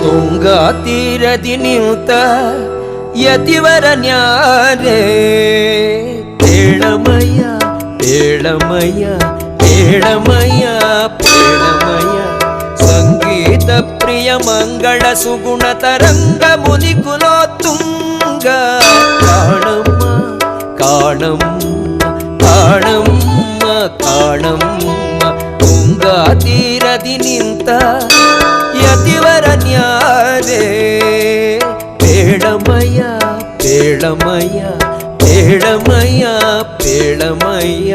ತುಂಗಾ ತೀರದಿ ನಿಂತ ಯತಿವರನ್ಯಾರೇ ಪೇಳಮಯ್ಯ ಪೇಳಮಯ್ಯ ಪೇಳಮಯ್ಯ ಪೇಳಮಯ್ಯ ಸಂಗೀತ ಪ್ರಿಯ ಮಂಗಳ ಸುಗುಣ ತರಂಗ ಮುನಿ ಕುಲೋತ್ತುಂಗ ಕಾಣಮ್ಮ ಕಾಣಮ್ಮ ಕಾಣಮ್ಮ ಕಾಣಮ್ಮ ತುಂಗಾ ತೀರದಿ ನಿಂತ ಯತಿವರನ್ಯಾರೇ ಪೇಳಮಯ್ಯ ಪೇಳಮಯ್ಯ ಪೇಳಮಯ್ಯ ಪೇಳಮಯ್ಯ